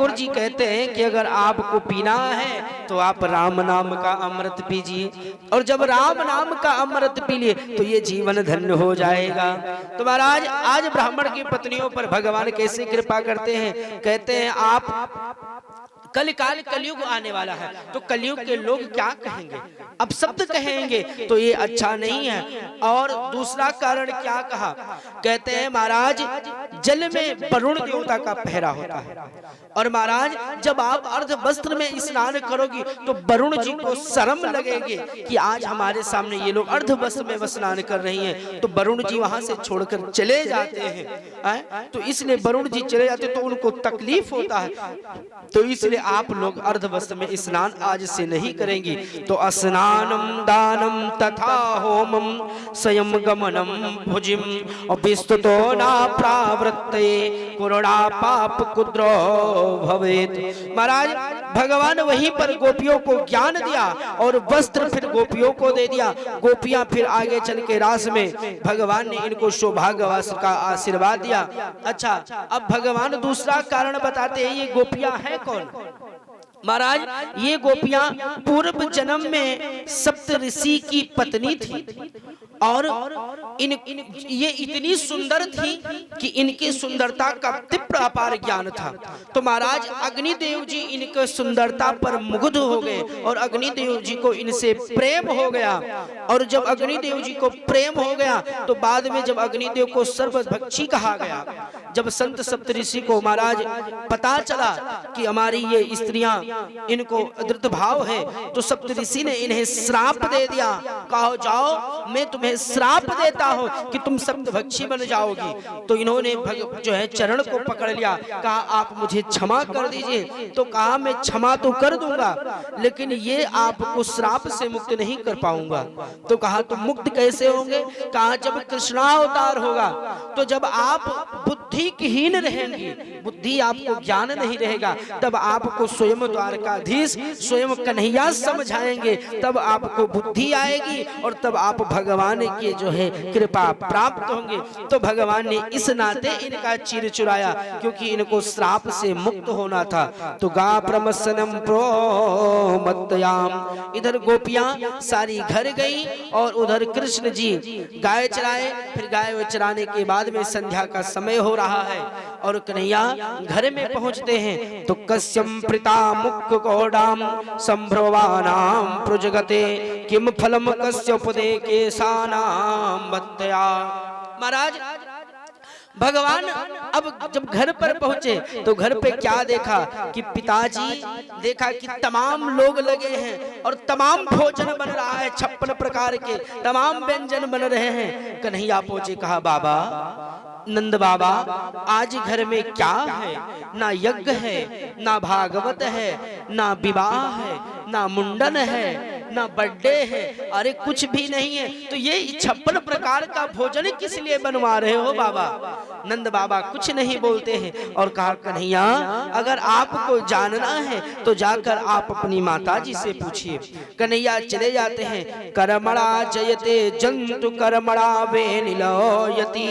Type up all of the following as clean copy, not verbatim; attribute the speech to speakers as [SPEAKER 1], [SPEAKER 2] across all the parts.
[SPEAKER 1] ठाकुर जी कहते हैं कि अगर आपको पीना है तो आप राम नाम का अमृत पीजिए, और जब राम नाम का अमृत पी लिए तो ये जीवन धन्य हो जाएगा। तो महाराज आज ब्राह्मण की पत्नियों पर भगवान कैसे कृपा करते हैं। कहते हैं आप कलियुग आने वाला है, तो कलियुग के लोग क्या कहेंगे, अब शब्द कहेंगे तो ये अच्छा नहीं है। और दूसरा कारण क्या कहा, कहते हैं महाराज जल में वरुण देवता का पहरा होता है, और महाराज जब आप अर्ध वस्त्र में स्नान करोगी तो वरुण जी को शर्म लगेगी कि आज हमारे सामने ये लोग अर्ध वस्त्र में स्नान कर रही हैं, तो वरुण जी वहां से छोड़कर चले जाते हैं। तो इसलिए वरुण जी चले जाते तो उनको तकलीफ होता है, तो इसलिए आप लोग अर्ध वस्त्र में स्नान आज से नहीं करेंगी। तो स्नानम दानम तथा होमम स्वयं गमनम भुजिम और विस्तुतो ना प्रावृत्ते कुरुणा पाप कुद्रो भवेत। महाराज भगवान वहीं पर गोपियों को ज्ञान दिया और वस्त्र फिर गोपियों को दे दिया। गोपियां फिर आगे चल के रास में भगवान ने इनको सौभाग्यवास का आशीर्वाद दिया। अच्छा, अब भगवान दूसरा कारण बताते हैं, ये गोपियां हैं कौन। महाराज ये गोपियां पूर्व जन्म में सप्त ऋषि की पत्नी थी, और ये इतनी सुंदर थी कि इनकी सुंदरता का तीव्र अपार ज्ञान था। तो महाराज अग्निदेव जी इनके सुंदरता पर मुग्ध हो गए और अग्निदेव जी को इनसे प्रेम हो गया। और जब अग्निदेव जी को प्रेम हो गया तो बाद में जब अग्निदेव को सर्वभक्षी कहा गया, जब संत सप्तऋषि को महाराज पता चला कि हमारी ये स्त्रियां इनको अदृत भाव है, तो सप्तऋषि ने इन्हें श्राप दे दिया। कहो जाओ मैं तुम्हें श्राप देता हूं कि तुम सप्तभक्षी बन जाओगी। तो इन्होंने जो है चरण को पकड़ लिया, कहा आप मुझे क्षमा कर दीजिए। तो कहा मैं क्षमा तो कर दूंगा, लेकिन ये आपको श्राप से मुक्त नहीं कर पाऊंगा। तो कहा तुम मुक्त कैसे होंगे। कहा जब कृष्णावतार होगा तो जब आप बुद्धिहीन रहेंगी, बुद्धि आपको ज्ञान नहीं रहेगा, तब आपको स्वयं द्वारकाधीश स्वयं कन्हैया समझाएंगे, तब आपको बुद्धि आएगी और तब आप भगवान की जो है कृपा प्राप्त होंगे। तो भगवान ने इस नाते इनका चिर चुराया, क्योंकि इनको श्राप से मुक्त होना था। तो गा प्रमसनम प्रोमत्याम, इधर गोपियां सारी घर गई और उधर कृष्ण जी गाय चराए। फिर गाय चराने के बाद में संध्या का समय हो रहा है और कन्हैया घर में पहुंचते हैं। तो कस्यम प्रीता मुक् कोडाम संभ्रवानाम प्रजगते किम फलम कस्योपदे केसानाम बत्तया। महाराज भगवान अब जब घर पर पहुंचे तो घर पे क्या देखा कि पिताजी देखा कि तमाम लोग लगे हैं और तमाम भोजन बन रहा है, 56 प्रकार के तमाम व्यंजन बन रहे हैं। कन्हैया पहुंचे, कहा बाबा नंद बाबा आज घर में क्या है, ना यज्ञ है, ना भागवत है, ना विवाह है, ना मुंडन है, ना बर्थडे है, अरे कुछ भी नहीं है। तो ये 56 प्रकार का भोजन किस लिए बनवा रहे हो बाबा। नंद बाबा कुछ नहीं बोलते हैं और कहा कन्हैया अगर आपको जानना है तो जाकर आप अपनी माता जी से पूछिए। कन्हैया चले जाते हैं। कर्मणा जयते जंतु कर्मणा वेनिलयति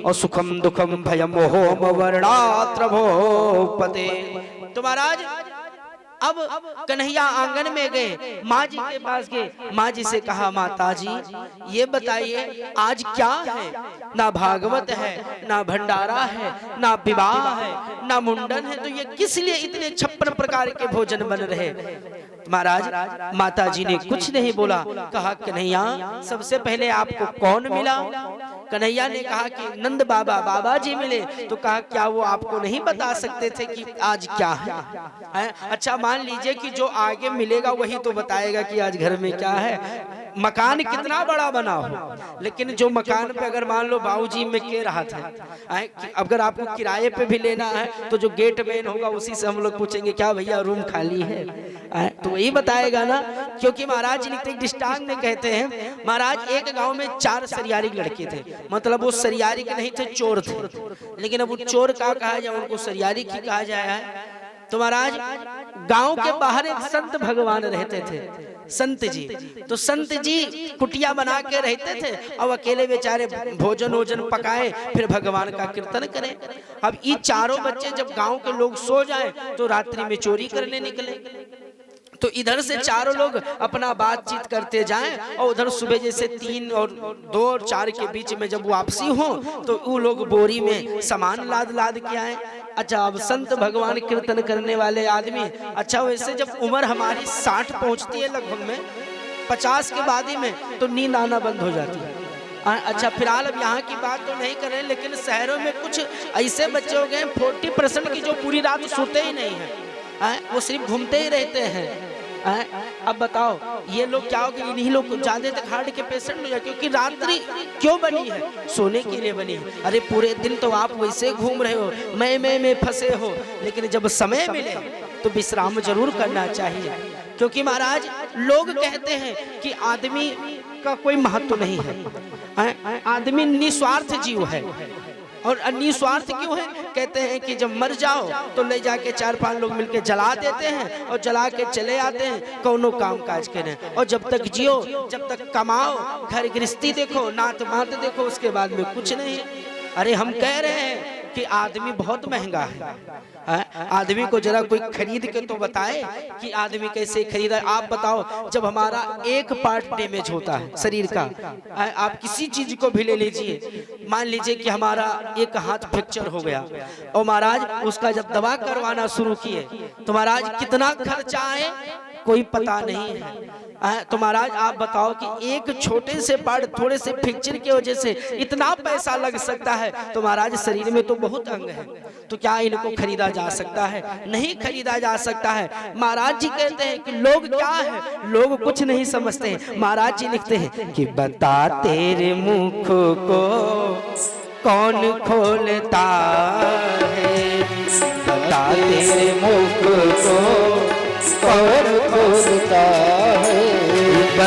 [SPEAKER 1] और सुखम दुखम भयम होम वर्णात्रभोपते। तो महाराज अब कन्हैया आंगन में गए, माँ जी के पास गए। माँ जी से कहा माता जी ये बताइए आज क्या है, ना भागवत है, ना भंडारा है, ना विवाह है, ना मुंडन है, तो ये किस लिए इतने 56 प्रकार के भोजन बन रहे। महाराज माता जी ने कुछ नहीं बोला। कहा कन्हैया सबसे पहले आपको कौन मिला। कन्हैया ने कहा कि नंद बाबा बाबा जी मिले। तो कहा क्या वो आपको नहीं बता सकते थे कि आज क्या है। अच्छा मान लीजिए कि जो आगे मिलेगा वही तो बताएगा कि आज घर में क्या है। मकान कितना बड़ा बना हो, लेकिन जो मकान पे अगर मान लो बाबूजी में के रहा था, अगर आपको किराए पे भी लेना है तो जो गेट मैन होगा उसी से हम लोग पूछेंगे क्या भैया रूम खाली है, तो वही बताएगा ना। क्योंकि महाराज दृष्टांत में कहते हैं, महाराज एक गांव में 4 सरियारी लड़के थे, मतलब वो सरियारी के नहीं थे, चोर थे। लेकिन अब वो चोर का कहा जाए, उनको सरियारी की कहा जाए। तो महाराज गांव के बाहर एक संत भगवान रहते थे, संत जी। तो संत जी कुटिया बना के रहते थे और अकेले बेचारे भोजन वोजन पकाए, फिर भगवान का कीर्तन करें। अब ये चारों बच्चे जब गांव के लोग सो जाएं तो रात्रि में चोरी करने निकले। तो इधर से चारों लोग अपना बातचीत करते जाएं और उधर सुबह जैसे 3 और 2 और 4 के बीच में जब वापसी हो तो वो लोग बोरी में सामान लाद लाद के आए। अच्छा, अब संत भगवान कीर्तन करने वाले आदमी, अच्छा वैसे जब उम्र हमारी 60 पहुंचती है लगभग में 50 के बाद ही में तो नींद आना बंद हो जाती है। अच्छा, फिलहाल अब यहाँ की बात तो नहीं कर रहे, लेकिन शहरों में कुछ ऐसे बच्चे हो गए 40% की जो पूरी रात सोते ही नहीं है, वो सिर्फ घूमते ही रहते हैं। अब बताओ ये लोग क्या हो गए, इन्हीं लोग ज्यादा तक हार्ट के पेशेंट हो जाए, क्योंकि रात्रि क्यों बनी है? सोने के लिए बनी है। अरे पूरे दिन तो आप वैसे घूम रहे हो, मैं में फंसे हो, लेकिन जब समय मिले तो विश्राम जरूर करना चाहिए। क्योंकि महाराज लोग कहते हैं कि आदमी का कोई महत्व नहीं है, आदमी निस्वार्थ जीव है। और निस्वार्थ क्यों है? कहते हैं कि जब मर जाओ तो ले जाके 4-5 लोग मिलके जला देते हैं और जला के चले आते हैं कौनो काम काज करें। और जब तक जियो, जब तक कमाओ, घर गृहस्थी देखो, नात मात देखो, उसके बाद में कुछ नहीं। अरे हम कह रहे हैं कि आदमी बहुत महंगा है, आदमी को जरा कोई खरीद के तो बताए कि आदमी कैसे खरीदा। आप बताओ, जब हमारा एक पार्ट डैमेज होता है शरीर का, आप किसी चीज को भी ले लीजिए, मान लीजिए कि हमारा एक हाथ फ्रैक्चर हो गया और महाराज उसका जब दवा करवाना शुरू किए तो महाराज कितना खर्चा आए कोई पता नहीं है। तो महाराज आप बताओ कि एक छोटे से पार्ट, थोड़े से फ्रैक्चर की वजह से इतना पैसा लग सकता है। तो महाराज शरीर में तो बहुत अंग है, तो क्या इनको खरीदा जा सकता है? नहीं खरीदा जा सकता है। महाराज जी कहते हैं कि लोग क्या है, लोग कुछ नहीं समझते हैं। महाराज जी लिखते हैं कि बता तेरे मुख को कौन खोलता है, बता तेरे मुख को कौन खोलता